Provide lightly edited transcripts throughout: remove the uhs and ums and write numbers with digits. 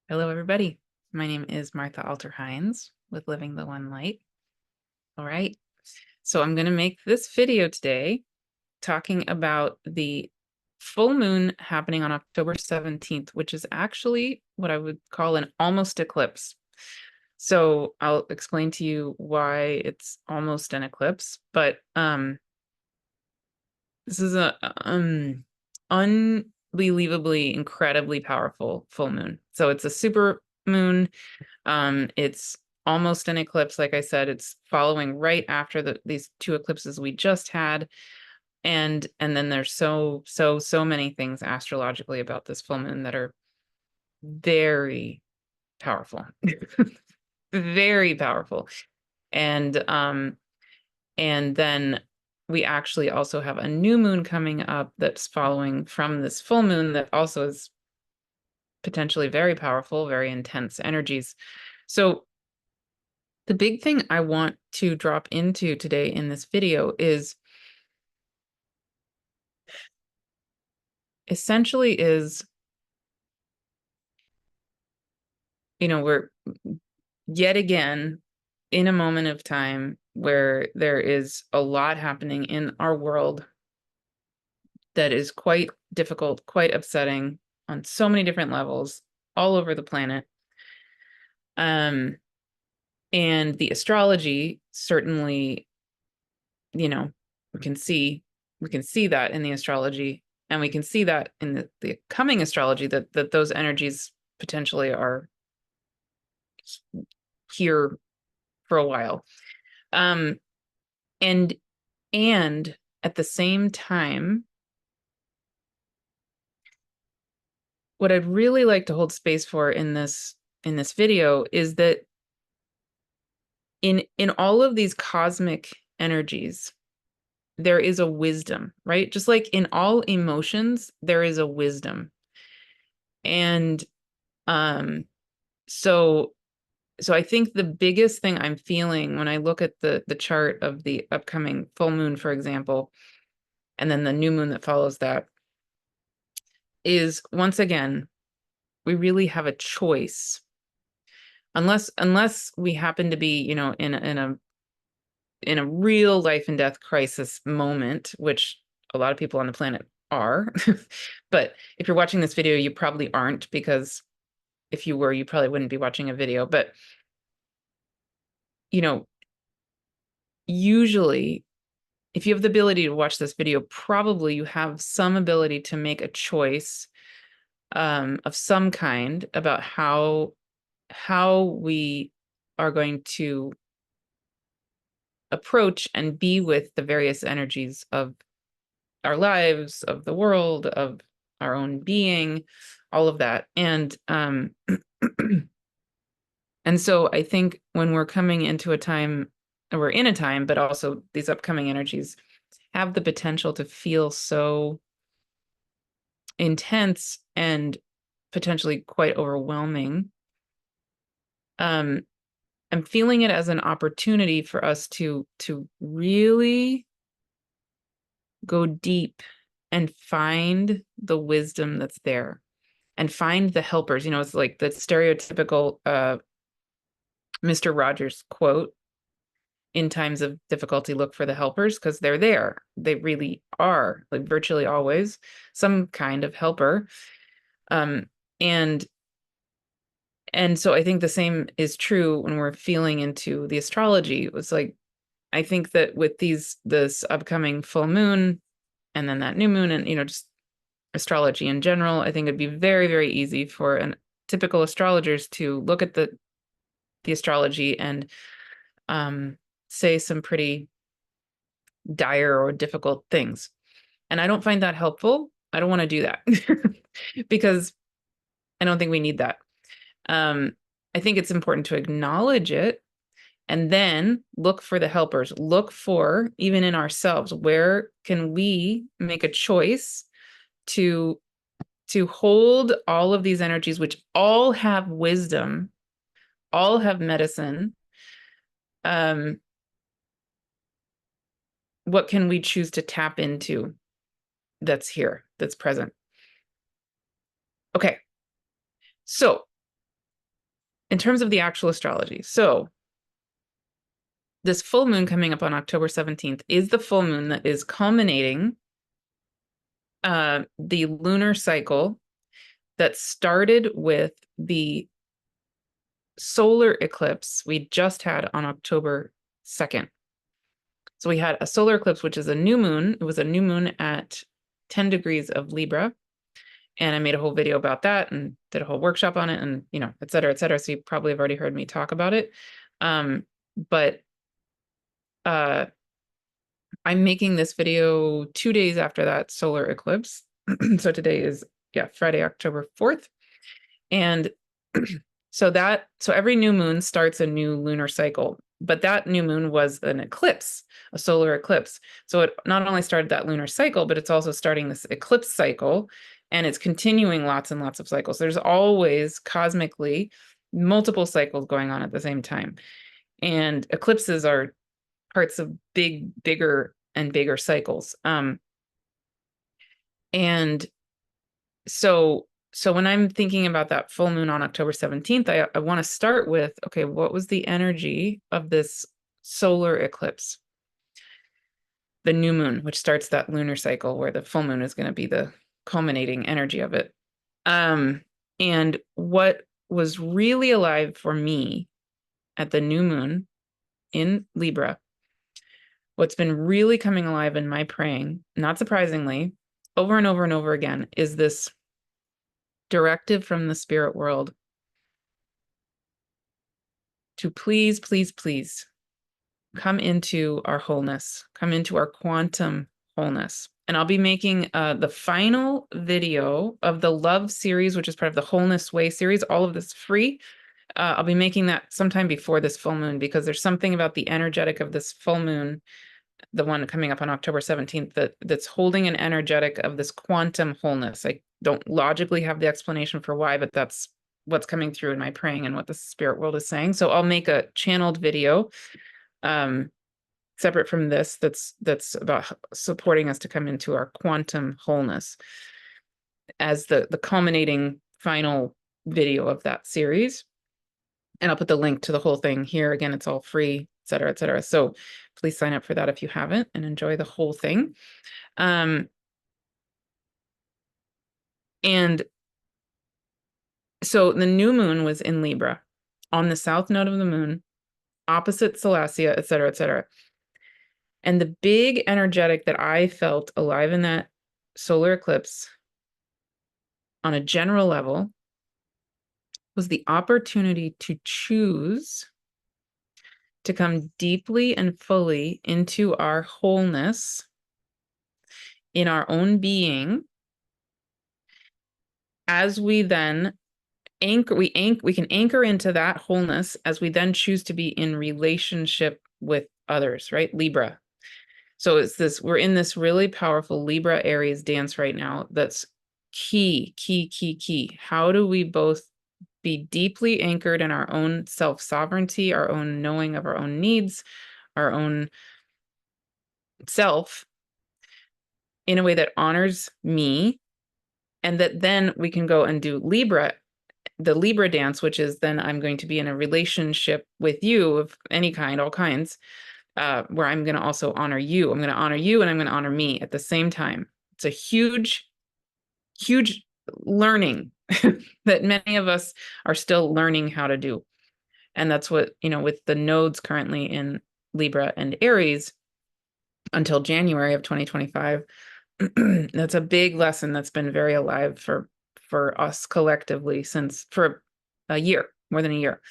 Hello, everybody. My name is Martha Alter Hines with Living the One Light. All right. So I'm going to make this video today talking about the full moon happening on October 17th, which is actually what I would call an almost eclipse. So I'll explain to you why it's almost an eclipse, but this is a unbelievably, incredibly powerful full moon. So it's a super moon. It's almost an eclipse. Like I said, it's following right after these two eclipses we just had. And then there's so many things astrologically about this full moon that are very powerful. Very powerful. And then we actually also have a new moon coming up that's following from this full moon that also is potentially very powerful, very intense energies. So the big thing I want to drop into today in this video is essentially we're yet again in a moment of time where there is a lot happening in our world that is quite difficult, quite upsetting on so many different levels all over the planet. And the astrology certainly, we can see that in the astrology, and we can see that in the coming astrology that those energies potentially are here for a while. And at the same time, what I'd really like to hold space for in this video is that in all of these cosmic energies, there is a wisdom, right? Just like in all emotions, there is a wisdom. And so I think the biggest thing I'm feeling when I look at the chart of the upcoming full moon, for example, and then the new moon that follows that, is once again, we really have a choice. Unless we happen to be, in a real life and death crisis moment, which a lot of people on the planet are. But if you're watching this video, you probably aren't, because if you were, you probably wouldn't be watching a video. But, usually, if you have the ability to watch this video, probably you have some ability to make a choice of some kind about how we are going to approach and be with the various energies of our lives, of the world, of our own being, all of that. And and so I think when we're coming into a time, we're in a time, but also these upcoming energies have the potential to feel so intense and potentially quite overwhelming. I'm feeling it as an opportunity for us to really go deep and find the wisdom that's there and find the helpers. It's like the stereotypical Mr. Rogers quote: in times of difficulty, look for the helpers, because they're there. They really are, like, virtually always some kind of helper. And so I think the same is true when we're feeling into the astrology. It was like, I think that with this upcoming full moon and then that new moon, and just astrology in general, I think it'd be very, very easy for typical astrologers to look at the astrology and say some pretty dire or difficult things. And I don't find that helpful. I don't want to do that because I don't think we need that. I think it's important to acknowledge it and then look for the helpers. Look for, even in ourselves, where can we make a choice to hold all of these energies, which all have wisdom, all have medicine. What can we choose to tap into that's here, that's present? Okay. So in terms of the actual astrology. So this full moon coming up on October 17th is the full moon that is culminating the lunar cycle that started with the solar eclipse we just had on October 2nd. So we had a solar eclipse, which is a new moon. It was a new moon at 10 degrees of Libra. And I made a whole video about that and did a whole workshop on it and, you know, et cetera, et cetera. So you probably have already heard me talk about it. But I'm making this video 2 days after that solar eclipse. So today is, Friday, October 4th. And so every new moon starts a new lunar cycle, but that new moon was an eclipse, a solar eclipse. So it not only started that lunar cycle, but it's also starting this eclipse cycle, and it's continuing lots and lots of cycles. There's always cosmically multiple cycles going on at the same time. And eclipses are parts of bigger and bigger cycles. And so when I'm thinking about that full moon on October 17th, I want to start with, okay, what was the energy of this solar eclipse? The new moon, which starts that lunar cycle where the full moon is going to be the culminating energy of it. And what was really alive for me at the new moon in Libra, what's been really coming alive in my praying, not surprisingly, over and over and over again, is this directive from the spirit world to please, please, please come into our wholeness, come into our quantum wholeness. And I'll be making the final video of the love series, which is part of the Wholeness Way series. All of this free. I'll be making that sometime before this full moon, because there's something about the energetic of this full moon, the one coming up on October 17th, that's holding an energetic of this quantum wholeness. I don't logically have the explanation for why, but that's what's coming through in my praying and what the spirit world is saying. So I'll make a channeled video separate from this that's about supporting us to come into our quantum wholeness as the culminating final video of that series. And I'll put the link to the whole thing here. Again, it's all free, et cetera, et cetera. So please sign up for that if you haven't, and enjoy the whole thing. And so the new moon was in Libra on the south node of the moon, opposite Celestia, et cetera, et cetera. And the big energetic that I felt alive in that solar eclipse on a general level was the opportunity to choose to come deeply and fully into our wholeness in our own being, as we then we can anchor into that wholeness as we then choose to be in relationship with others, right? Libra. So we're in this really powerful Libra Aries dance right now. That's key. How do we both be deeply anchored in our own self-sovereignty, our own knowing of our own needs, our own self, in a way that honors me, and that then we can go and do the Libra dance, which is then I'm going to be in a relationship with you of any kind, all kinds, where I'm going to also honor you. I'm going to honor you and I'm going to honor me at the same time. It's a huge, huge learning that many of us are still learning how to do. And that's what, with the nodes currently in Libra and Aries until January of 2025, that's a big lesson that's been very alive for us collectively for a year, more than a year.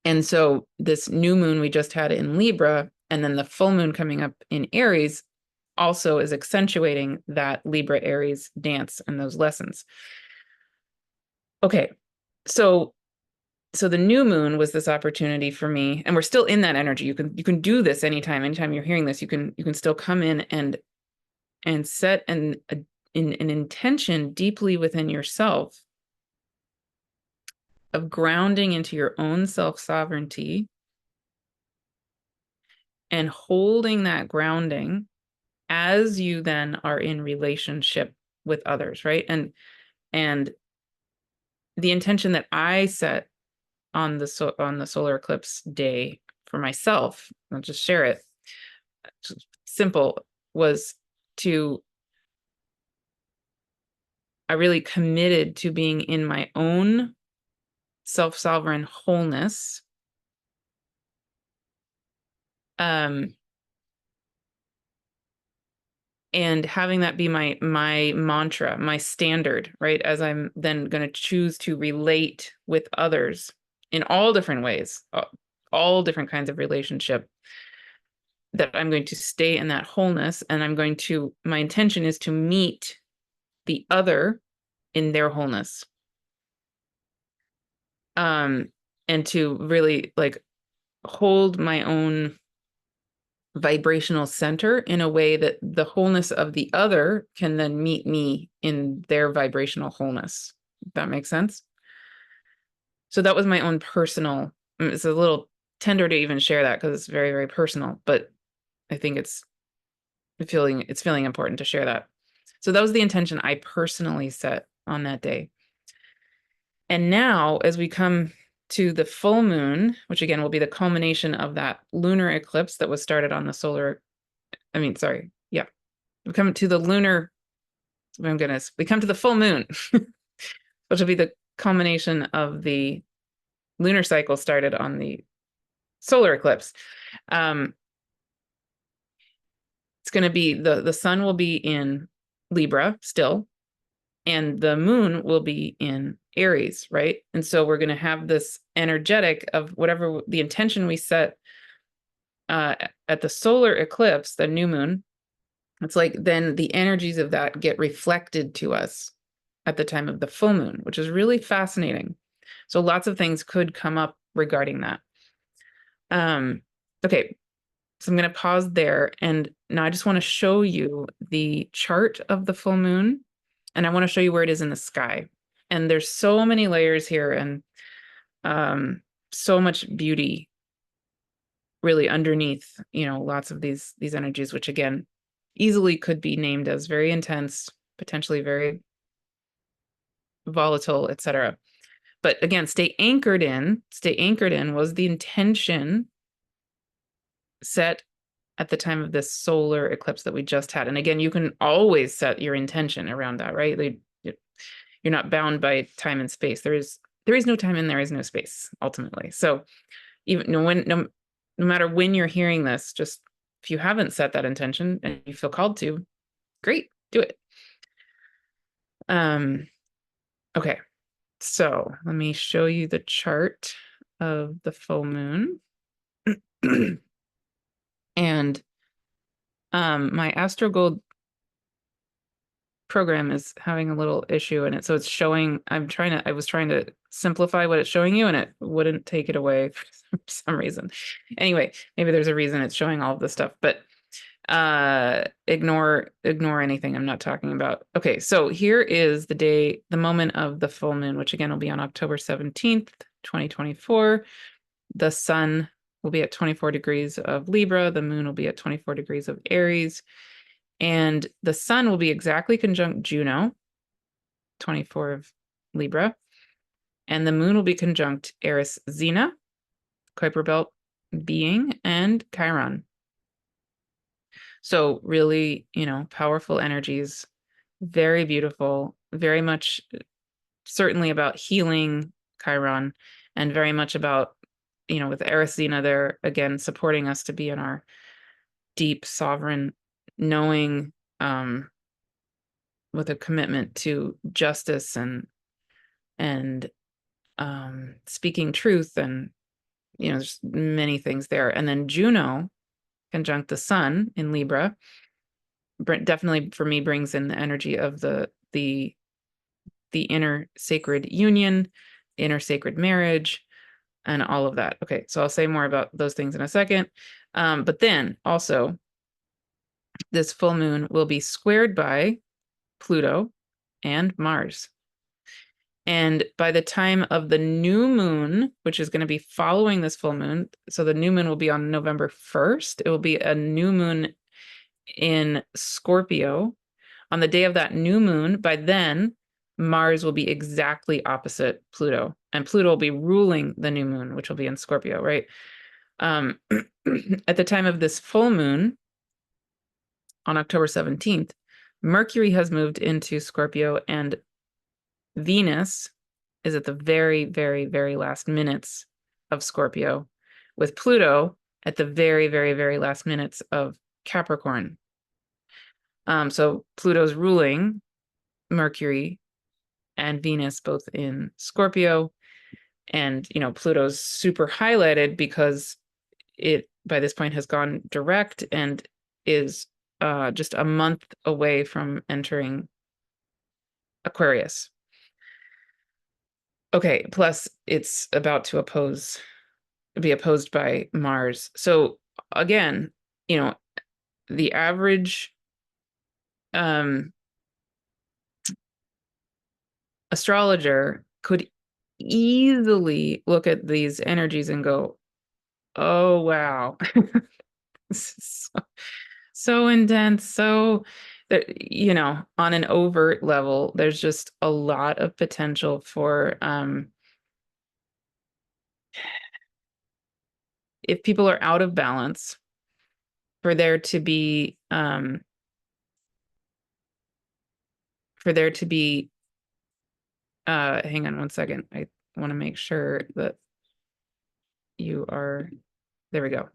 And so this new moon we just had in Libra, and then the full moon coming up in Aries, also is accentuating that Libra Aries dance and those lessons. Okay, so the new moon was this opportunity for me, and we're still in that energy. You can do this anytime you're hearing this. You can still come in and set an intention deeply within yourself of grounding into your own self-sovereignty and holding that grounding as you then are in relationship with others, right? And the intention that I set on the solar eclipse day for myself, I'll just share it. Just simple, was I really committed to being in my own self-sovereign wholeness. And having that be my mantra, my standard, right? As I'm then going to choose to relate with others in all different ways, all different kinds of relationship, that I'm going to stay in that wholeness. And my intention is to meet the other in their wholeness. And to really like hold my own vibrational center in a way that the wholeness of the other can then meet me in their vibrational wholeness. If that makes sense. So that was my own personal, it's a little tender to even share that because it's very, very personal, but I think it's feeling important to share that. So that was the intention I personally set on that day. And now as we come to the full moon, which again will be the culmination of that lunar eclipse that was started on the we come to the lunar, oh goodness, we come to the full moon, which will be the culmination of the lunar cycle started on the solar eclipse. It's going to be, the sun will be in Libra still, and the moon will be in Aries, right? And so we're going to have this energetic of whatever the intention we set at the solar eclipse, the new moon. It's like then the energies of that get reflected to us at the time of the full moon, which is really fascinating. So lots of things could come up regarding that. Okay, so I'm going to pause there. And now I just want to show you the chart of the full moon. And I want to show you where it is in the sky. And there's so many layers here and so much beauty really underneath, lots of these energies, which again, easily could be named as very intense, potentially very volatile, etc. But again, stay anchored in was the intention set at the time of this solar eclipse that we just had. And again, you can always set your intention around that, right? You're not bound by time and space. There is no time and there is no space ultimately. So even no matter when you're hearing this, just if you haven't set that intention and you feel called to, great, do it. Okay, so let me show you the chart of the full moon. And my AstroGold program is having a little issue in it. So it's showing, I was trying to simplify what it's showing you and it wouldn't take it away for some reason. Anyway, maybe there's a reason it's showing all of this stuff, but ignore anything I'm not talking about. Okay, so here is the moment of the full moon, which again will be on October 17th, 2024. The sun will be at 24 degrees of Libra. The moon will be at 24 degrees of Aries. And the sun will be exactly conjunct Juno, 24 of Libra. And the moon will be conjunct Eris Xena, Kuiper Belt being, and Chiron. So really, powerful energies, very beautiful, very much certainly about healing Chiron, and very much about, with Eris Xena there, again, supporting us to be in our deep sovereign knowing, with a commitment to justice and speaking truth, and there's many things there. And then Juno conjunct the sun in Libra definitely for me brings in the energy of the inner sacred union, inner sacred marriage, and all of that. Okay, so I'll say more about those things in a second. But then also this full moon will be squared by Pluto and Mars. And by the time of the new moon, which is going to be following this full moon, so the new moon will be on November 1st. It will be a new moon in Scorpio. On the day of that new moon, by then, Mars will be exactly opposite Pluto, and Pluto will be ruling the new moon, which will be in Scorpio, right? At the time of this full moon on October 17th, Mercury has moved into Scorpio, and Venus is at the very, very, very last minutes of Scorpio, with Pluto at the very, very, very last minutes of Capricorn. So Pluto's ruling Mercury and Venus both in Scorpio. And, Pluto's super highlighted because it, by this point, has gone direct and is just a month away from entering Aquarius. Okay, plus it's about to be opposed by Mars. So again, the average astrologer could easily look at these energies and go, oh, wow. This is so intense. So that, on an overt level, there's just a lot of potential for, if people are out of balance, for there to be, hang on one second. I want to make sure that there we go.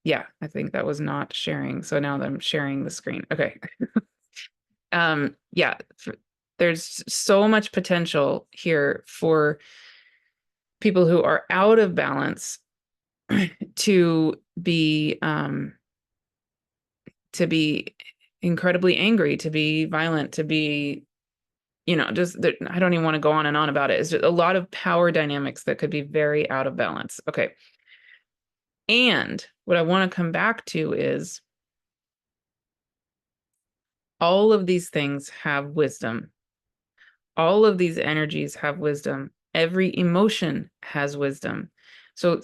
Yeah, I think that was not sharing. So now I'm sharing the screen. Okay. Yeah, there's so much potential here for people who are out of balance to be incredibly angry, to be violent, to be, just I don't even want to go on and on about it. It's just a lot of power dynamics that could be very out of balance. Okay. And what I want to come back to is all of these things have wisdom. All of these energies have wisdom. Every emotion has wisdom. So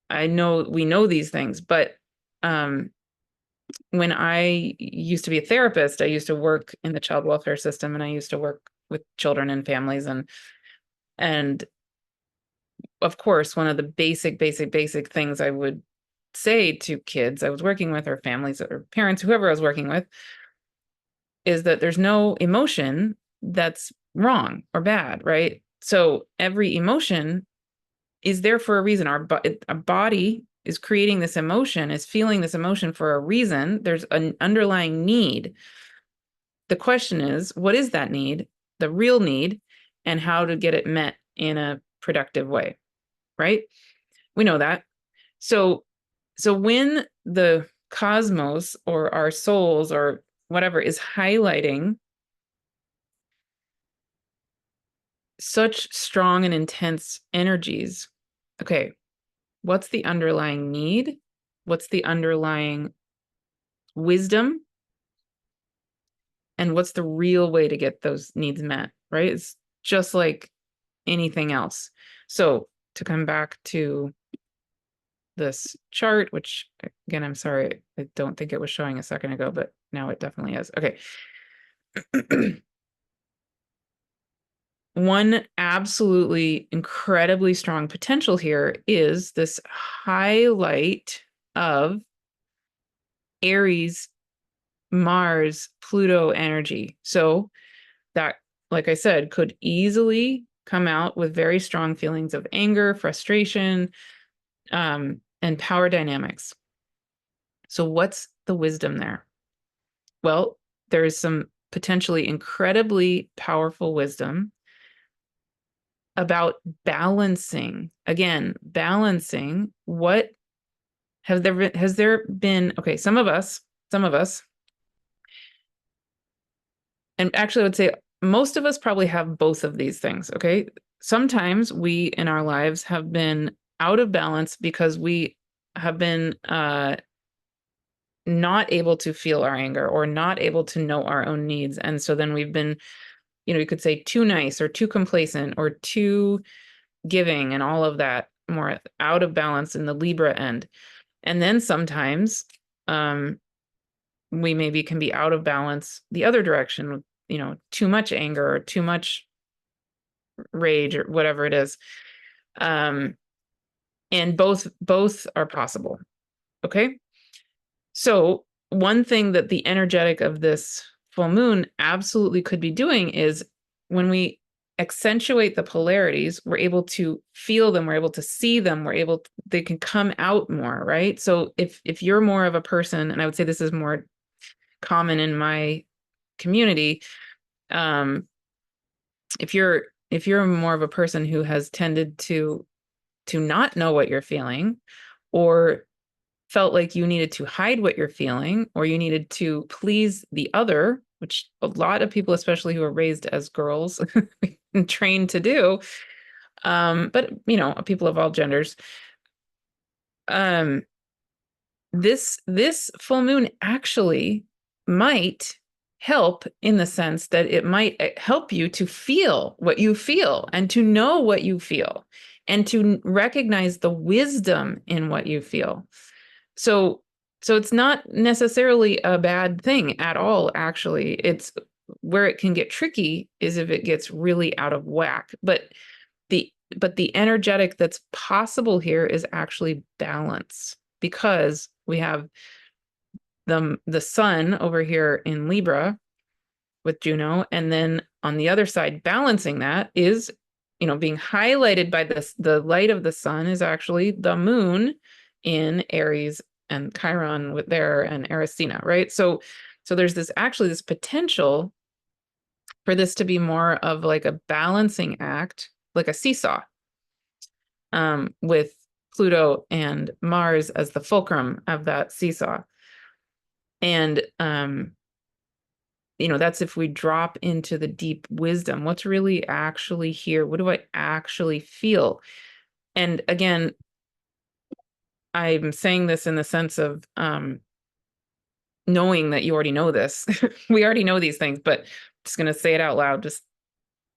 I know we know these things, but when I used to be a therapist, I used to work in the child welfare system, and I used to work with children and families, and of course, one of the basic things I would say to kids I was working with, or families or parents, whoever I was working with, is that there's no emotion that's wrong or bad, right? So every emotion is there for a reason. Our body is creating this emotion, is feeling this emotion for a reason. There's an underlying need. The question is, what is that need, the real need, and how to get it met in a productive way, right? We know that. So when the cosmos or our souls or whatever is highlighting such strong and intense energies, okay, what's the underlying need? What's the underlying wisdom? And what's the real way to get those needs met, right? It's just like anything else. So to come back to this chart, which again, I'm sorry, I don't think it was showing a second ago, but now it definitely is. Okay. One absolutely incredibly strong potential here is this highlight of Aries, Mars, Pluto energy. So that, like I said, could easily come out with very strong feelings of anger, frustration, and power dynamics. So what's the wisdom there? Well, there's some potentially incredibly powerful wisdom about balancing. Again, balancing what has there been, okay, some of us, and actually I would say most of us probably have both of these things, okay? Sometimes we in our lives have been out of balance because we have been not able to feel our anger or not able to know our own needs. And so then we've been, you could say too nice or too complacent or too giving and all of that, more out of balance in the Libra end. And then sometimes we maybe can be out of balance the other direction, too much anger or too much rage or whatever it is. And both are possible. Okay. So one thing that the energetic of this full moon absolutely could be doing is when we accentuate the polarities, we're able to feel them, we're able to see them, they can come out more, right? So if you're more of a person, and I would say this is more common in my community, if you're more of a person who has tended to not know what you're feeling, or felt like you needed to hide what you're feeling, or you needed to please the other, which a lot of people, especially who are raised as girls and trained to do, but people of all genders, this full moon actually might help in the sense that it might help you to feel what you feel and to know what you feel and to recognize the wisdom in what you feel. So it's not necessarily a bad thing at all, actually. It's where it can get tricky is if it gets really out of whack. But the energetic that's possible here is actually balance, because we have the sun over here in Libra with Juno, and then on the other side, balancing that is, being highlighted by the light of the sun is actually the moon in Aries and Chiron with there and Erisina, right? So there's this potential for this to be more of like a balancing act, like a seesaw, with Pluto and Mars as the fulcrum of that seesaw. And that's if we drop into the deep wisdom. What's really actually here? What do I actually feel? And again, I'm saying this in the sense of knowing that you already know this. We already know these things, but I'm just going to say it out loud just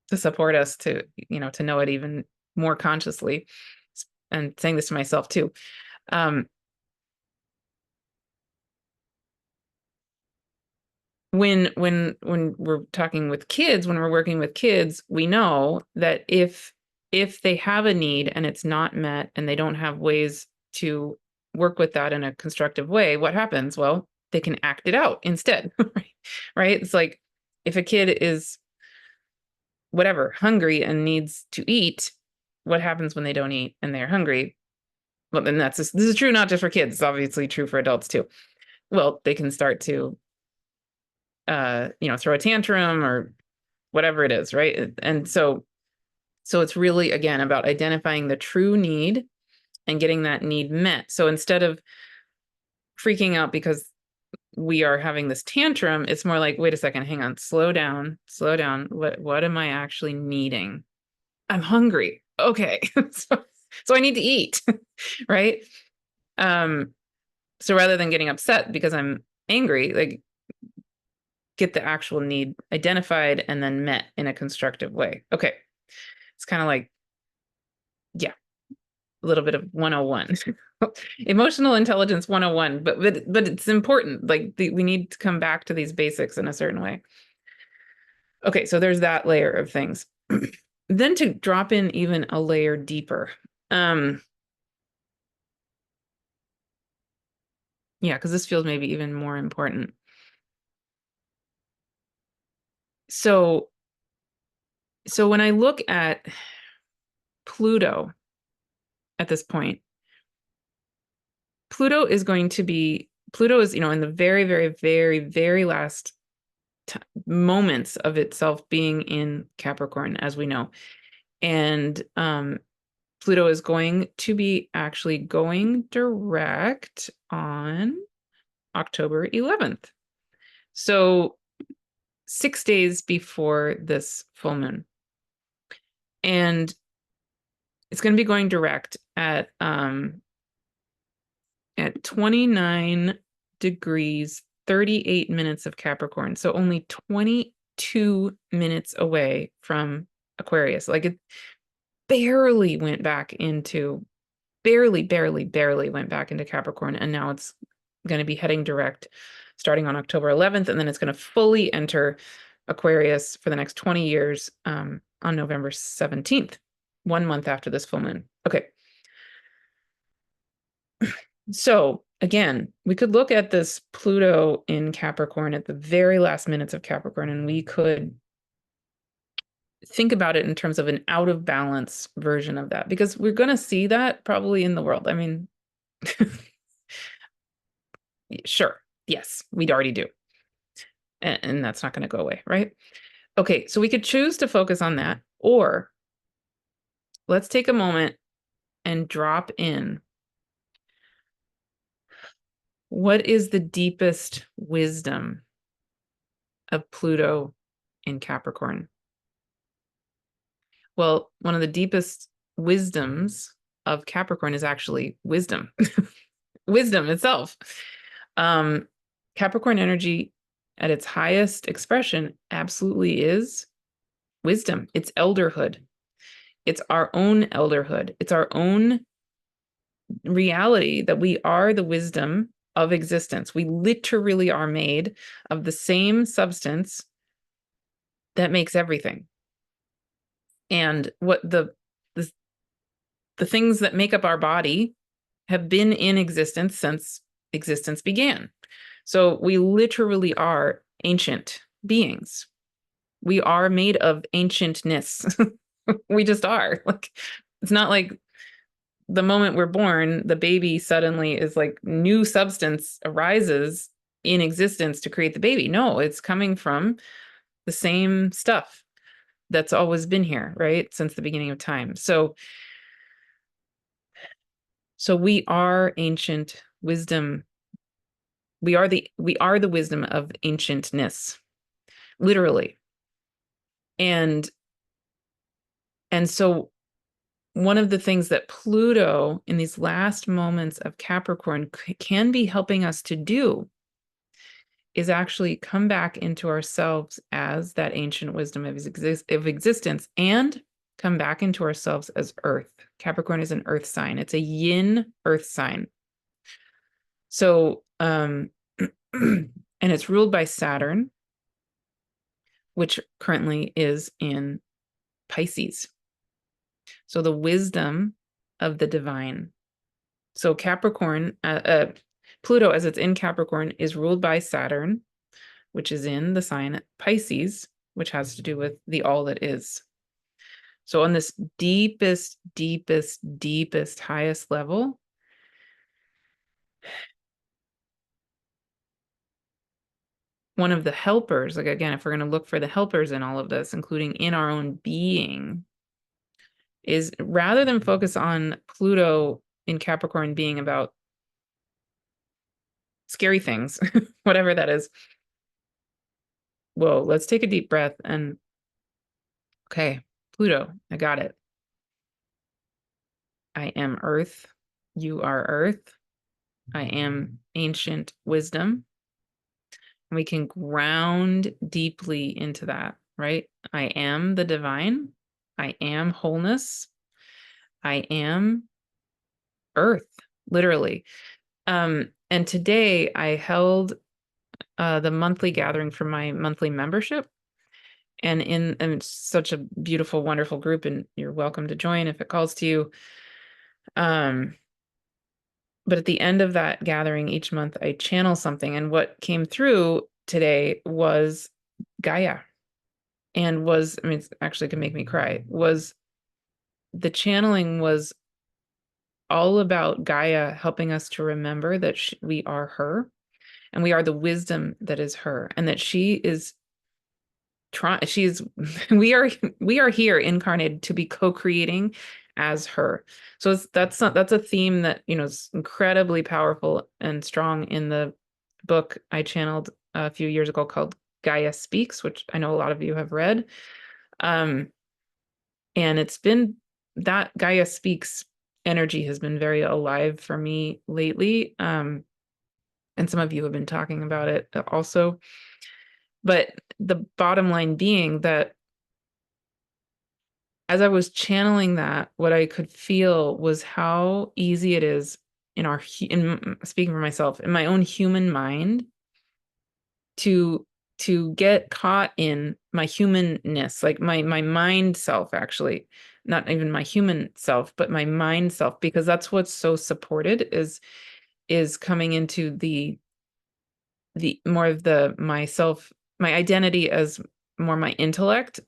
to support us to know it even more consciously, and saying this to myself too. When we're talking with kids, when we're working with kids, we know that if they have a need and it's not met and they don't have ways to work with that in a constructive way, what happens? Well, they can act it out instead, right? It's like if a kid is whatever, hungry and needs to eat, what happens when they don't eat and they're hungry? Well, then this is true not just for kids, it's obviously true for adults too. Well, they can start to throw a tantrum or whatever it is, right? And so it's really, again, about identifying the true need and getting that need met. So instead of freaking out because we are having this tantrum, it's more like, wait a second, hang on, slow down. What am I actually needing? I'm hungry. Okay. so I need to eat, right? So rather than getting upset because I'm angry, like, get the actual need identified and then met in a constructive way. Okay. It's kind of like, yeah, a little bit of 101. Emotional intelligence 101, but it's important. Like we need to come back to these basics in a certain way. Okay, so there's that layer of things. Then to drop in even a layer deeper. Yeah, because this feels maybe even more important. So when I look at Pluto at this point, Pluto is, in the very, very, very, very last moments of itself being in Capricorn, as we know. And Pluto is going to be actually going direct on October 11th. So 6 days before this full moon. And it's going to be going direct at 29 degrees, 38 minutes of Capricorn. So only 22 minutes away from Aquarius. Like it barely went back into Capricorn. And now it's going to be heading direct starting on October 11th. And then it's going to fully enter Aquarius for the next 20 years on November 17th, 1 month after this full moon. Okay. So again, we could look at this Pluto in Capricorn at the very last minutes of Capricorn, and we could think about it in terms of an out of balance version of that, because we're going to see that probably in the world. I mean, sure. Yes, we'd already do. And that's not going to go away, right? Okay, so we could choose to focus on that, or let's take a moment and drop in. What is the deepest wisdom of Pluto in Capricorn? Well, one of the deepest wisdoms of Capricorn is actually wisdom, wisdom itself. Capricorn energy at its highest expression absolutely is wisdom. It's elderhood. It's our own elderhood. It's our own reality that we are the wisdom of existence. We literally are made of the same substance that makes everything. And what the things that make up our body have been in existence since existence began. So we literally are ancient beings. We are made of ancientness. We just are. Like, it's not like the moment we're born, the baby suddenly is like new substance arises in existence to create the baby. No, it's coming from the same stuff that's always been here, right? Since the beginning of time. So we are ancient wisdom. We are the wisdom of ancientness, literally. And so one of the things that Pluto in these last moments of Capricorn can be helping us to do is actually come back into ourselves as that ancient wisdom of existence, and come back into ourselves as Earth. Capricorn is an Earth sign. It's a yin Earth sign. So, and it's ruled by Saturn, which currently is in Pisces. So the wisdom of the divine. So Capricorn, Pluto, as it's in Capricorn, is ruled by Saturn, which is in the sign Pisces, which has to do with the all that is. So on this deepest, highest level, one of the helpers, like again, if we're going to look for the helpers in all of this, including in our own being, is rather than focus on Pluto in Capricorn being about scary things, whatever that is. Whoa, let's take a deep breath and, okay, Pluto, I got it. I am Earth. You are Earth. I am ancient wisdom. We can ground deeply into that, right? I am the divine. I am wholeness. I am Earth, literally. And today I held the monthly gathering for my monthly membership. And it's such a beautiful, wonderful group, and you're welcome to join if it calls to you. But at the end of that gathering each month, I channel something. And what came through today was Gaia. And it's actually can make me cry, the channeling was all about Gaia helping us to remember that we are her, and we are the wisdom that is her, and that she is we are here incarnated to be co-creating as her. So that's a theme that is incredibly powerful and strong in the book I channeled a few years ago called Gaia Speaks, which I know a lot of you have read. And it's been that Gaia Speaks energy has been very alive for me lately. And some of you have been talking about it also. But the bottom line being that as I was channeling that, what I could feel was how easy it is in speaking for myself, in my own human mind, to to get caught in my humanness, like my mind self, actually, not even my human self, but my mind self, because that's what's so supported is coming into the more of the myself, my identity as more my intellect,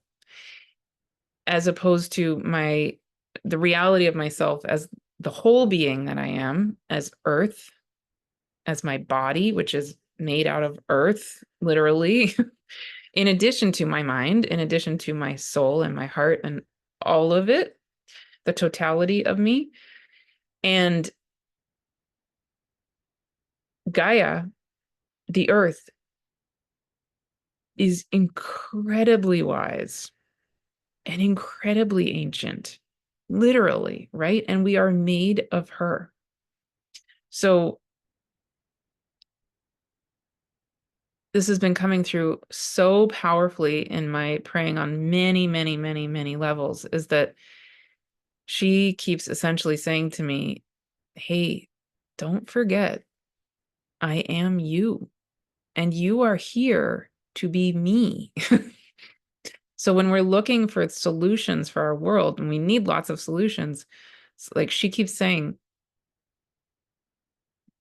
as opposed to the reality of myself as the whole being that I am, as earth, as my body, which is made out of earth, literally, in addition to my mind, in addition to my soul and my heart and all of it, the totality of me. And Gaia, the earth, is incredibly wise and incredibly ancient, literally, right? And we are made of her. So this has been coming through so powerfully in my praying on many, many, many, many levels, is that she keeps essentially saying to me, hey, don't forget, I am you, and you are here to be me. So when we're looking for solutions for our world, and we need lots of solutions, like she keeps saying,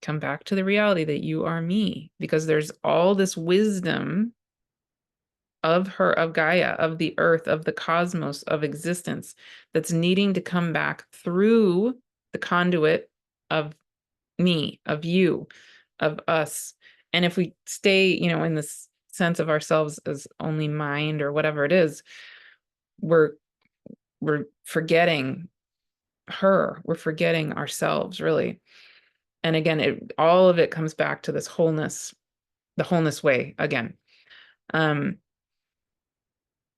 come back to the reality that you are me, because there's all this wisdom of her, of Gaia, of the earth, of the cosmos, of existence, that's needing to come back through the conduit of me, of you, of us. And if we stay, in this sense of ourselves as only mind or whatever it is, we're forgetting her, we're forgetting ourselves, really. And again, all of it comes back to this wholeness, the wholeness way again.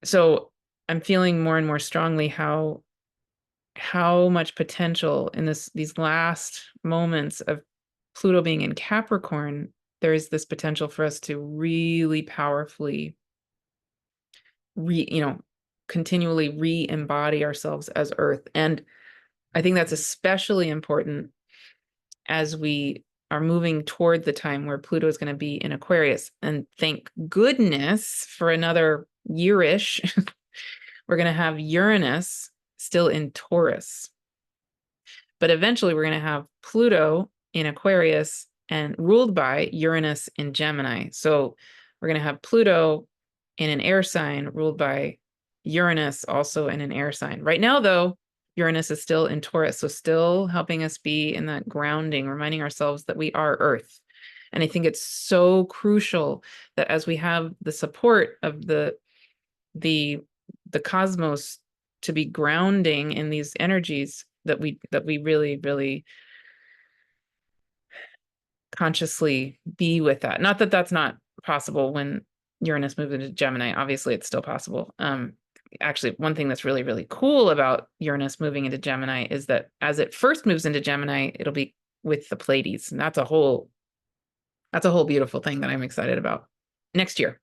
So I'm feeling more and more strongly how much potential in these last moments of Pluto being in Capricorn, there is this potential for us to really powerfully continually re-embody ourselves as Earth. And I think that's especially important as we are moving toward the time where Pluto is going to be in Aquarius. And thank goodness for another yearish, we're going to have Uranus still in Taurus. But eventually we're going to have Pluto in Aquarius and ruled by Uranus in Gemini. So we're going to have Pluto in an air sign ruled by Uranus also in an air sign. Right now, though, Uranus is still in Taurus, so still helping us be in that grounding, reminding ourselves that we are Earth. And I think it's so crucial that as we have the support of the cosmos to be grounding in these energies, that we really, really consciously be with that. Not that that's not possible when Uranus moves into Gemini. Obviously, it's still possible. Actually, one thing that's really, really cool about Uranus moving into Gemini is that as it first moves into Gemini, it'll be with the Pleiades, and that's a whole beautiful thing that I'm excited about next year.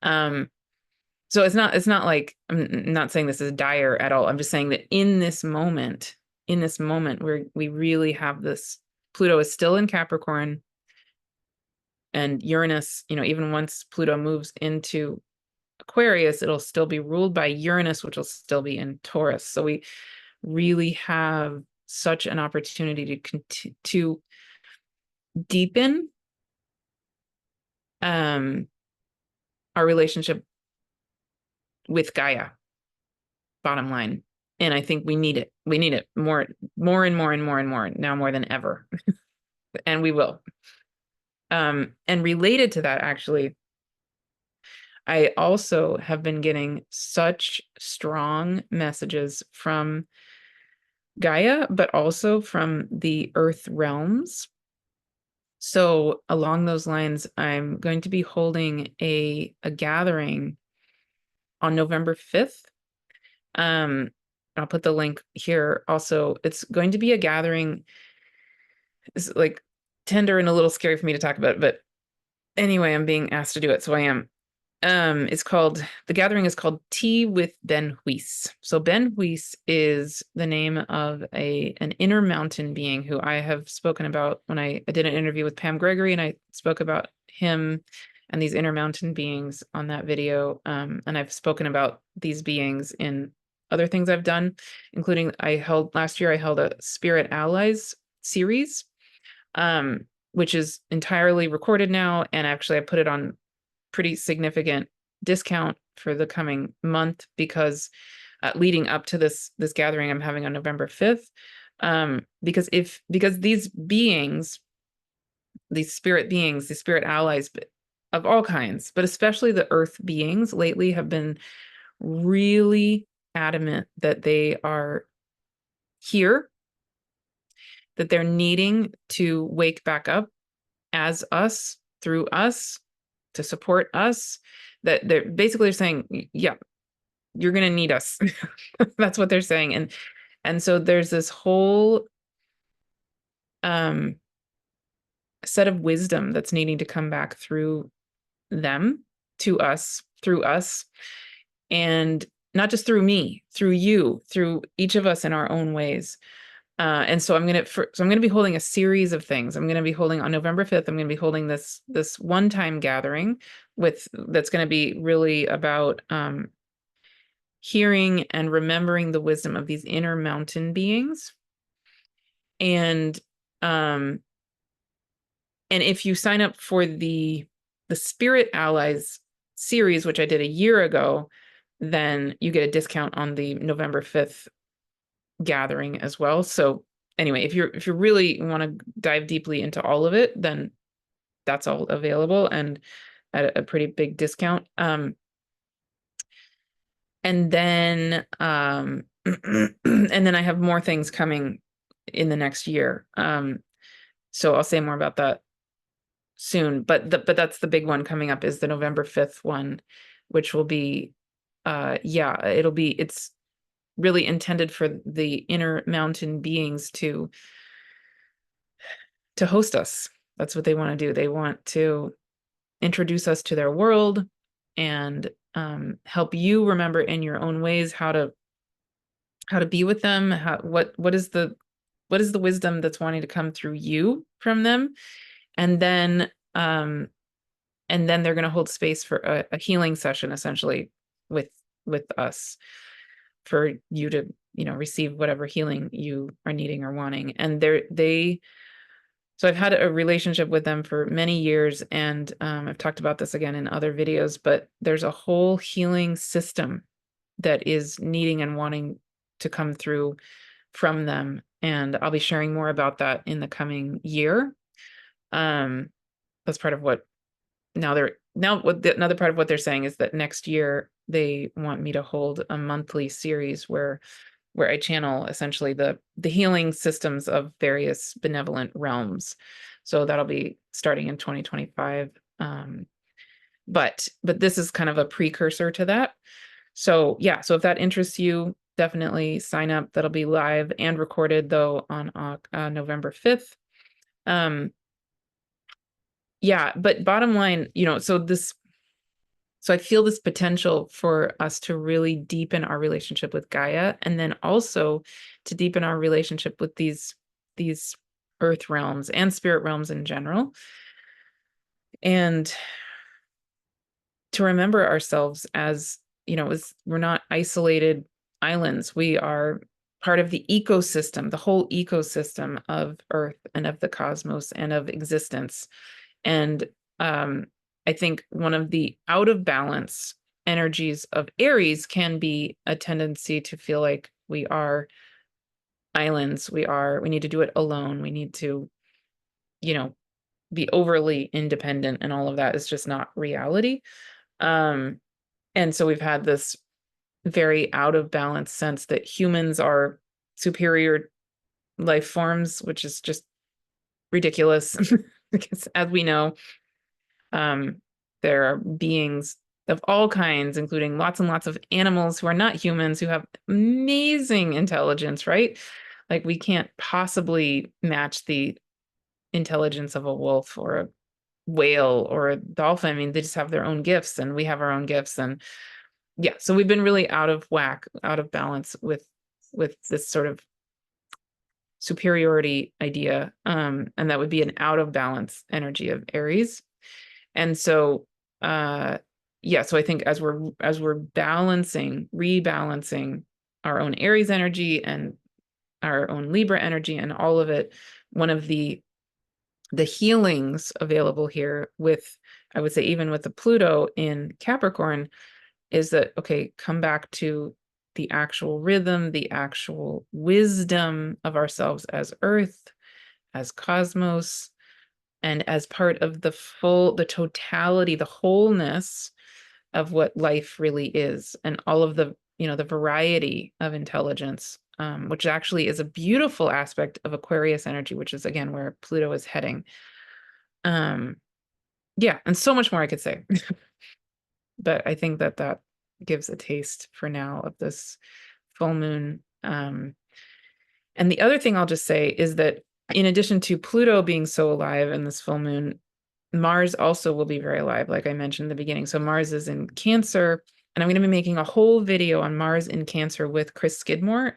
So it's not like, I'm not saying this is dire at all. I'm just saying that in this moment where we really have this, Pluto is still in Capricorn, and Uranus, even once Pluto moves into Aquarius, it'll still be ruled by Uranus, which will still be in Taurus. So we really have such an opportunity to deepen our relationship with Gaia, bottom line. And I think we need it. We need it more and more and more and more now, more than ever. And we will. And related to that, actually, I also have been getting such strong messages from Gaia, but also from the Earth realms. So along those lines, I'm going to be holding a gathering on November 5th. I'll put the link here. Also, it's going to be a gathering. It's like tender and a little scary for me to talk about, but anyway, I'm being asked to do it, so I am. The gathering is called Tea with Ben Huis. So Ben Huis is the name of an inner mountain being who I have spoken about when I did an interview with Pam Gregory, and I spoke about him and these intermountain beings on that video. And I've spoken about these beings in other things I've done, including last year I held a Spirit Allies series, which is entirely recorded now. And actually I put it on pretty significant discount for the coming month, because leading up to this gathering I'm having on November 5th. Because these beings, these spirit beings, the spirit allies of all kinds, but especially the earth beings lately, have been really adamant that they are here, that they're needing to wake back up as us, through us, to support us, that they're saying, yeah, you're going to need us. That's what they're saying. And so there's this whole set of wisdom that's needing to come back through them to us, through us, and not just through me, through you, through each of us in our own ways. And so I'm going to be holding a series of things. I'm going to be holding on November 5th. I'm going to be holding this one-time gathering that's going to be really about hearing and remembering the wisdom of these inner mountain beings. And if you sign up for the Spirit Allies series, which I did a year ago, then you get a discount on the November 5th gathering as well. So anyway, if you really want to dive deeply into all of it, then that's all available and at a pretty big discount. And then and then I have more things coming in the next year. So I'll say more about that soon, but that's the big one coming up, is the November 5th one, which will be it's really intended for the inner mountain beings to host us. That's what they want to do. They want to introduce us to their world and help you remember in your own ways how to be with them. What is the wisdom that's wanting to come through you from them, and then they're going to hold space for a healing session, essentially, with us, for you to receive whatever healing you are needing or wanting. And so I've had a relationship with them for many years, and I've talked about this again in other videos, but there's a whole healing system that is needing and wanting to come through from them. And I'll be sharing more about that in the coming year. That's part of what another part of what they're saying is that next year they want me to hold a monthly series where I channel essentially the healing systems of various benevolent realms. So that'll be starting in 2025. But this is kind of a precursor to that. So yeah, so if that interests you, definitely sign up. That'll be live and recorded, though, on November 5th. Yeah, but bottom line, so I feel this potential for us to really deepen our relationship with Gaia, and then also to deepen our relationship with these earth realms and spirit realms in general, and to remember ourselves as, we're not isolated islands. We are part of the ecosystem, the whole ecosystem of Earth and of the cosmos and of existence. And I think one of the out of balance energies of Aries can be a tendency to feel like we are islands. We need to do it alone. We need to, be overly independent, and all of that is just not reality. And so we've had this very out of balance sense that humans are superior life forms, which is just ridiculous. Because as we know, there are beings of all kinds, including lots and lots of animals who are not humans, who have amazing intelligence, right? Like, we can't possibly match the intelligence of a wolf or a whale or a dolphin. I mean, they just have their own gifts, and we have our own gifts. And yeah, so we've been really out of whack, out of balance with this sort of superiority idea. And that would be an out of balance energy of Aries. And so yeah, so I think as we're rebalancing our own Aries energy and our own Libra energy and all of it, one of the healings available here with, I would say, even with the Pluto in Capricorn, is that, okay, come back to the actual rhythm, the actual wisdom of ourselves as Earth, as cosmos, and as part of the totality, the wholeness of what life really is, and all of the, the variety of intelligence, which actually is a beautiful aspect of Aquarius energy, which is, again, where Pluto is heading. Yeah, and so much more I could say. But I think that gives a taste for now of this full moon. And the other thing I'll just say is that in addition to Pluto being so alive in this full moon, Mars also will be very alive, like I mentioned in the beginning. So Mars is in Cancer, and I'm going to be making a whole video on Mars in Cancer with Chris Skidmore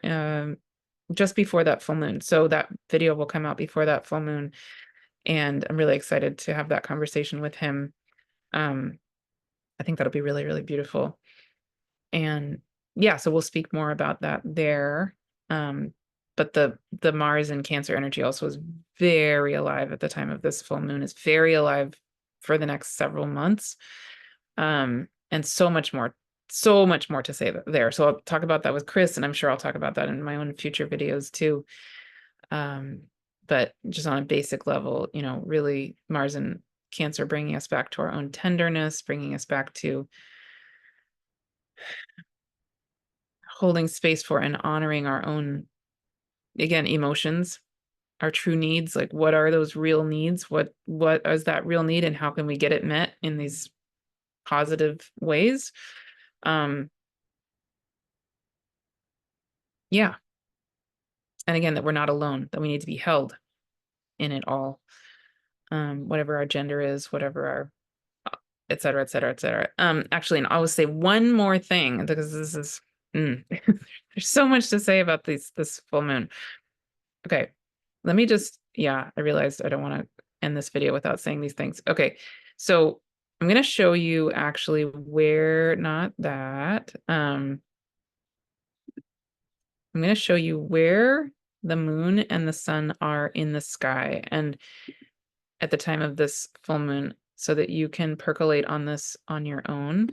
just before that full moon. So that video will come out before that full moon, and I'm really excited to have that conversation with him. I think that'll be really, really beautiful. And yeah, so we'll speak more about that there. But the Mars and Cancer energy also is very alive at the time of this full moon, is very alive for the next several months. And so much more to say there. So I'll talk about that with Chris, and I'm sure I'll talk about that in my own future videos too. But just on a basic level, really Mars and Cancer bringing us back to our own tenderness, bringing us back to holding space for and honoring our own, again, emotions, our true needs. Like, what are those real needs? What is that real need, and how can we get it met in these positive ways? Yeah. And again, that we're not alone, that we need to be held in it all. Whatever our gender is, whatever our et cetera, et cetera, et cetera. Actually, and I will say one more thing, because this is there's so much to say about this full moon. Okay, let me just, yeah, I realized I don't want to end this video without saying these things. Okay, so I'm going to show you actually where, not that, I'm going to show you where the moon and the sun are in the sky and at the time of this full moon, so that you can percolate on this on your own.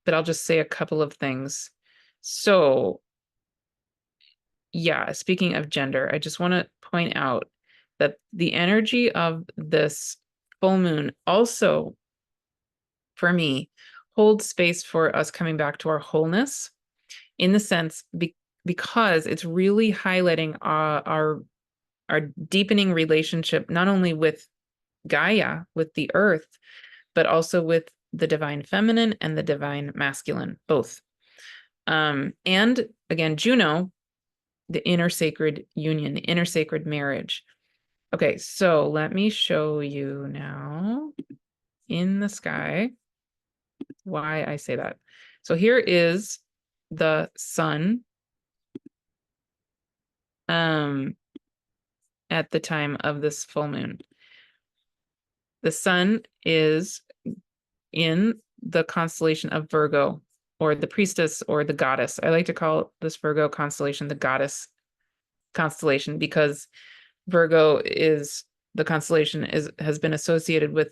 But I'll just say a couple of things. So yeah, speaking of gender, I just want to point out that the energy of this full moon also, for me, holds space for us coming back to our wholeness, in the sense because it's really highlighting our deepening relationship, not only with Gaia, with the earth, but also with the divine feminine and the divine masculine, both. And again, Juno, the inner sacred union, the inner sacred marriage. Okay, so let me show you now in the sky why I say that. So here is the sun at the time of this full moon. The sun is in the constellation of Virgo, or the priestess, or the goddess. I like to call this Virgo constellation the goddess constellation, because Virgo is the constellation has been associated with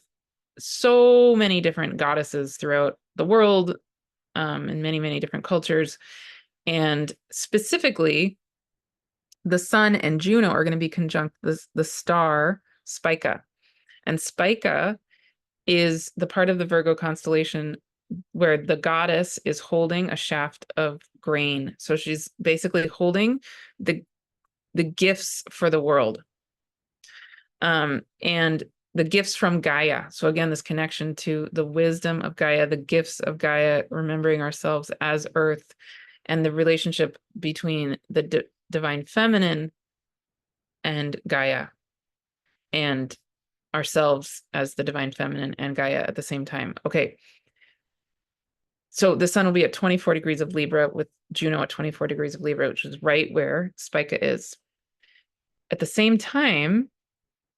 so many different goddesses throughout the world, in many, many different cultures. And specifically, the sun and Juno are going to be conjunct the star Spica. And Spica is the part of the Virgo constellation where the goddess is holding a shaft of grain. So she's basically holding the gifts for the world. And the gifts from Gaia. So again, this connection to the wisdom of Gaia, the gifts of Gaia, remembering ourselves as Earth, and the relationship between the divine feminine and Gaia, and ourselves as the divine feminine and Gaia at the same time. Okay. So the sun will be at 24 degrees of Libra, with Juno at 24 degrees of Libra, which is right where Spica is. At the same time,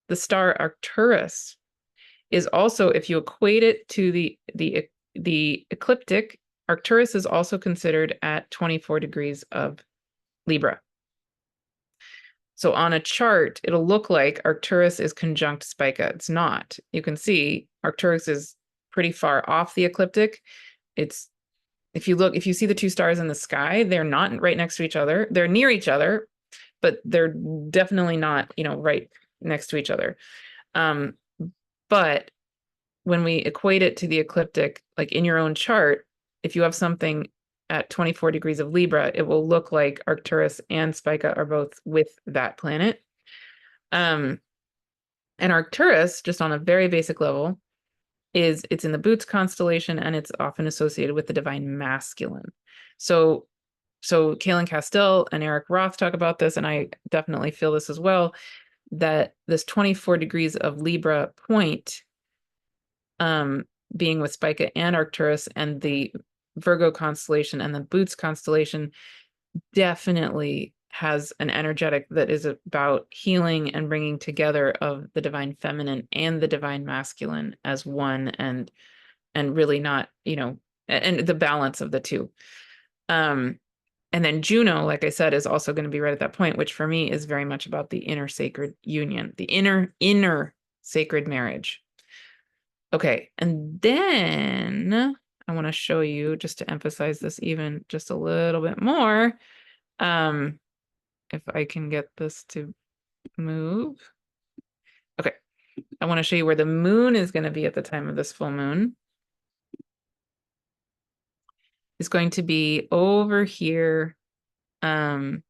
the star Arcturus is also, if you equate it to the ecliptic, Arcturus is also considered at 24 degrees of Libra. So on a chart, it'll look like Arcturus is conjunct Spica. It's not. You can see Arcturus is pretty far off the ecliptic. It's, if you see the two stars in the sky, they're not right next to each other. They're near each other, but they're definitely not, right next to each other. But when we equate it to the ecliptic, like in your own chart, if you have something at 24 degrees of Libra, it will look like Arcturus and Spica are both with that planet. And Arcturus, just on a very basic level, it's in the Boots constellation, and it's often associated with the divine masculine. So Kaylin Castell and Eric Roth talk about this, and I definitely feel this as well, that this 24 degrees of Libra point, being with Spica and Arcturus and the Virgo constellation and the Boots constellation, definitely has an energetic that is about healing and bringing together of the divine feminine and the divine masculine as one, and really not, and the balance of the two. And then Juno, like I said, is also going to be right at that point, which for me is very much about the inner sacred union, the inner sacred marriage. Okay, and then I want to show you, just to emphasize this even just a little bit more, if I can get this to move. Okay, I want to show you where the moon is going to be at the time of this full moon. It's going to be over here, in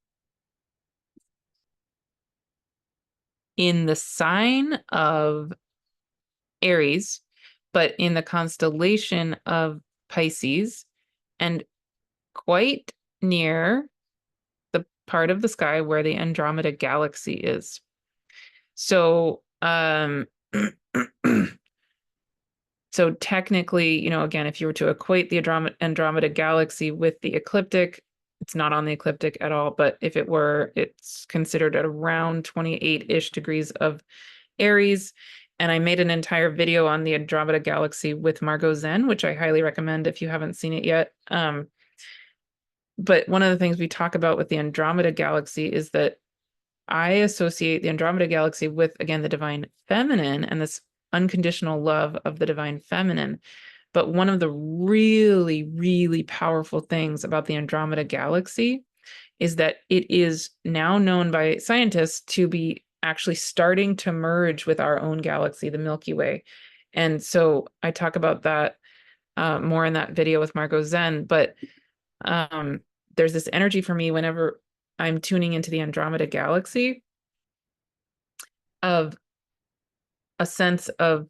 the sign of Aries, but in the constellation of Pisces, and quite near the part of the sky where the Andromeda galaxy is. So, so technically, again, if you were to equate the Andromeda galaxy with the ecliptic, it's not on the ecliptic at all, but if it were, it's considered at around 28-ish degrees of Aries. And I made an entire video on the Andromeda galaxy with Margot Zen, which I highly recommend if you haven't seen it yet. But one of the things we talk about with the Andromeda galaxy is that I associate the Andromeda galaxy with, again, the divine feminine and this unconditional love of the divine feminine. But one of the really, really powerful things about the Andromeda galaxy is that it is now known by scientists to be actually starting to merge with our own galaxy, the Milky Way. And so I talk about that more in that video with Margot Zen. But there's this energy for me whenever I'm tuning into the Andromeda galaxy of a sense of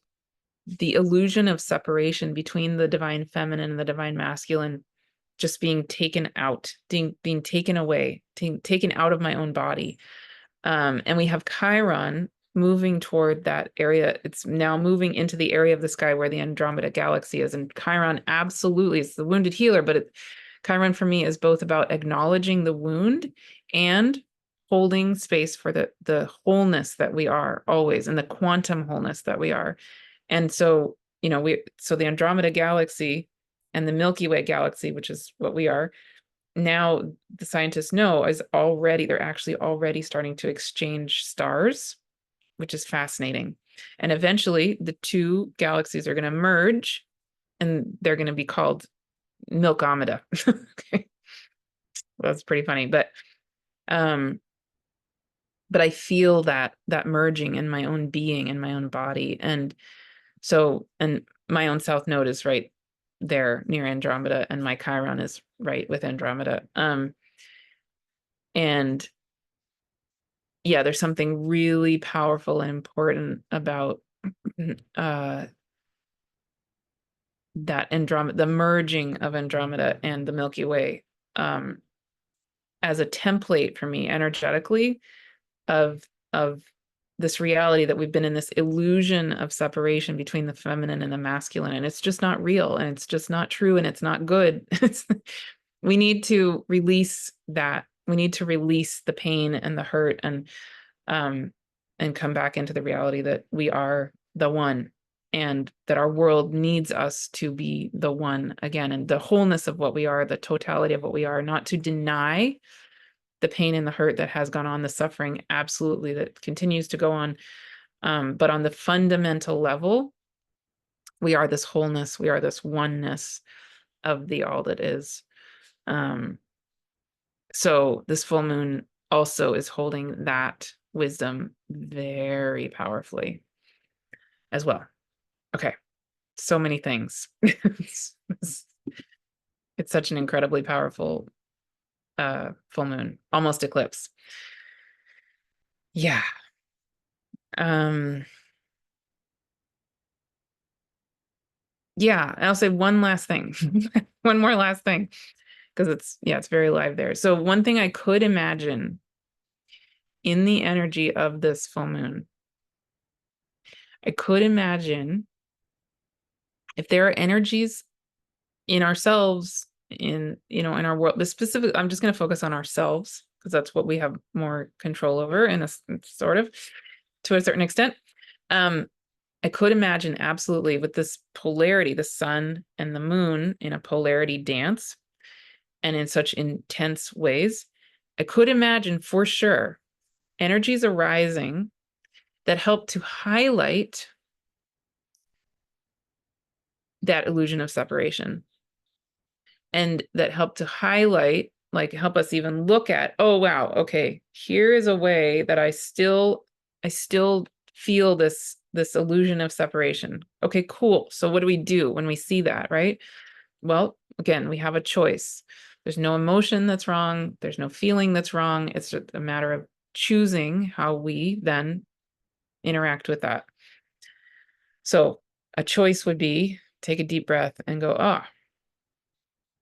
the illusion of separation between the divine feminine and the divine masculine just being taken out, being taken away, taken out of my own body. And we have Chiron moving toward that area. It's now moving into the area of the sky where the Andromeda galaxy is. And Chiron absolutely is the wounded healer, but Chiron for me is both about acknowledging the wound and holding space for the wholeness that we are always, and the quantum wholeness that we are. And so, so the Andromeda galaxy and the Milky Way galaxy, which is what we are, now the scientists know they're actually already starting to exchange stars, which is fascinating. And eventually the two galaxies are going to merge, and they're going to be called Milkomeda. Okay. Well, that's pretty funny, but I feel that merging in my own being, in my own body. And so, and my own south node is right there near Andromeda, and my Chiron is right with Andromeda. And yeah, there's something really powerful and important about that Andromeda, the merging of Andromeda and the Milky Way, as a template for me energetically of this reality that we've been in this illusion of separation between the feminine and the masculine, and it's just not real, and it's just not true, and it's not good. We need to release that. We need to release the pain and the hurt, and come back into the reality that we are the one. and that our world needs us to be the one again, and the wholeness of what we are, the totality of what we are, not to deny the pain and the hurt that has gone on, the suffering, absolutely, that continues to go on. But on the fundamental level, we are this wholeness, we are this oneness of the all that is. So this full moon also is holding that wisdom very powerfully as well. Okay, so many things. It's such an incredibly powerful full moon, almost eclipse. Yeah. Yeah, I'll say one last thing. One more last thing, because it's very live there. So one thing I could imagine in the energy of this full moon, I could imagine if there are energies in ourselves, in our world, the specific, I'm just going to focus on ourselves because that's what we have more control over in a sort of, to a certain extent. I could imagine absolutely with this polarity, the sun and the moon in a polarity dance and in such intense ways, I could imagine for sure energies arising that help to highlight that illusion of separation, and that help to highlight, like help us even look at, oh wow, okay, here is a way that I still feel this illusion of separation. Okay, cool. So what do we do when we see that, right? Well, again, we have a choice. There's no emotion that's wrong. There's no feeling that's wrong. It's just a matter of choosing how we then interact with that. So a choice would be take a deep breath and go, ah,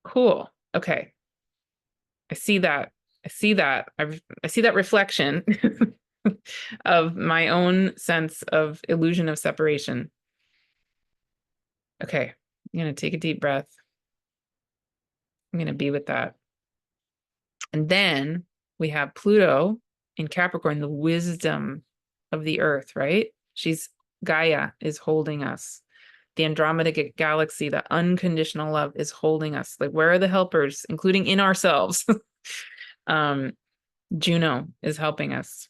cool. Okay. I see that. I see that. I see that reflection of my own sense of illusion of separation. Okay. I'm going to take a deep breath. I'm going to be with that. And then we have Pluto in Capricorn, the wisdom of the earth, right? Gaia is holding us. The Andromeda galaxy, the unconditional love is holding us. Like, where are the helpers, including in ourselves? Juno is helping us.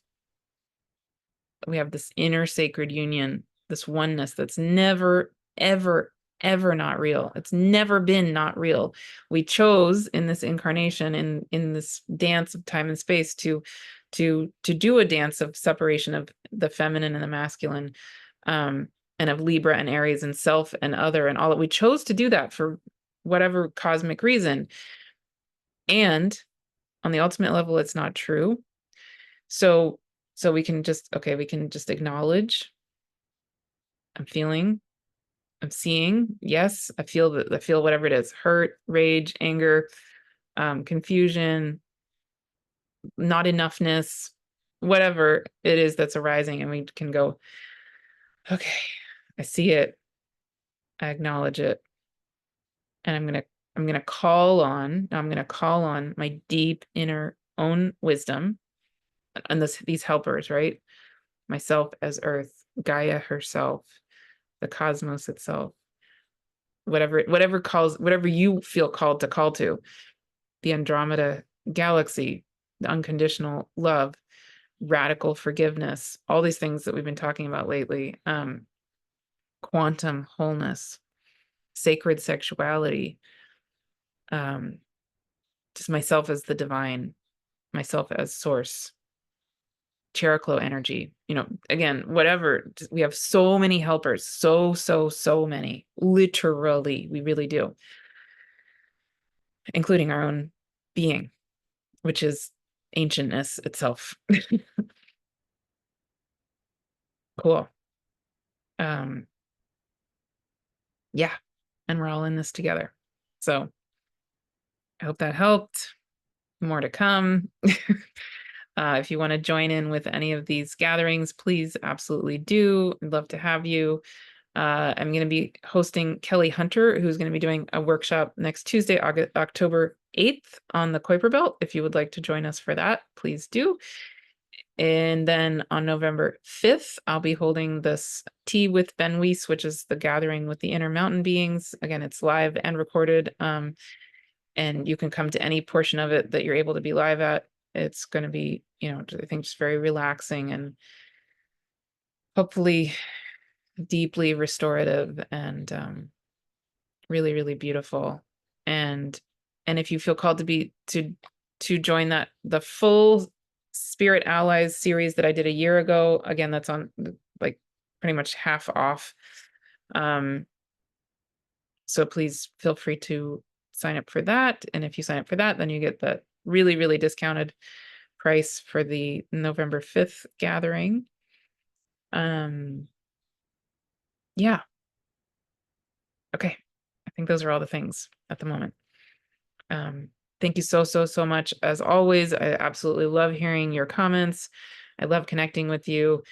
We have this inner sacred union, this oneness that's never, ever, ever not real. It's never been not real. We chose in this incarnation, in this dance of time and space, to do a dance of separation of the feminine and the masculine, and of Libra and Aries and self and other and all that. We chose to do that for whatever cosmic reason. And on the ultimate level, it's not true. So we can just acknowledge, I'm feeling, I'm seeing, yes, I feel whatever it is, hurt, rage, anger, confusion, not enoughness, whatever it is that's arising. And we can go, okay, I see it, I acknowledge it. And I'm going to call on my deep inner own wisdom and these helpers, right? Myself as Earth, Gaia herself, the cosmos itself, whatever you feel called to call to, the Andromeda galaxy, the unconditional love, radical forgiveness, all these things that we've been talking about lately, quantum wholeness, sacred sexuality, just myself as the divine, myself as source, Cheroklo energy, again, whatever. We have so many helpers, so many, literally, we really do, including our own being, which is ancientness itself. Cool. Yeah, and we're all in this together. So I hope that helped. More to come. If you want to join in with any of these gatherings, please absolutely do. I'd love to have you. I'm going to be hosting Kelly Hunter, who's going to be doing a workshop next Tuesday, October 8th on the Kuiper Belt. If you would like to join us for that, please do. And then on November 5th, I'll be holding this Tea with Ben Weiss, which is the gathering with the inner mountain beings. Again, it's live and recorded. And you can come to any portion of it that you're able to be live at. It's going to be, I think just very relaxing and hopefully deeply restorative and really, really beautiful. And if you feel called to join the full Spirit Allies series that I did a year ago, again, that's on like pretty much half off. So please feel free to sign up for that. And if you sign up for that, then you get the really, really discounted price for the November 5th gathering. Yeah. Okay. I think those are all the things at the moment. Thank you so, so, so much. As always, I absolutely love hearing your comments. I love connecting with you.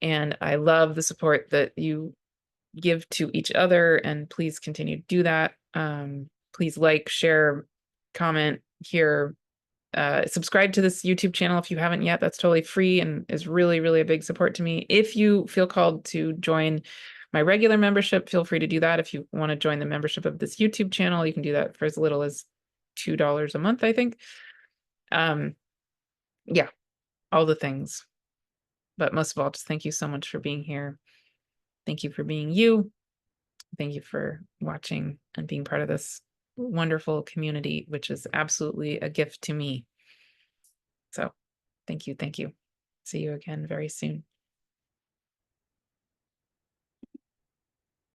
And I love the support that you give to each other. And please continue to do that. Please like, share, comment here. Subscribe to this YouTube channel if you haven't yet. That's totally free and is really, really a big support to me. If you feel called to join my regular membership, feel free to do that. If you want to join the membership of this YouTube channel, you can do that for as little as $2 a month, I think. Yeah, all the things. But most of all, just thank you so much for being here. Thank you for being you. Thank you for watching and being part of this wonderful community, which is absolutely a gift to me. So thank you. Thank you. See you again very soon.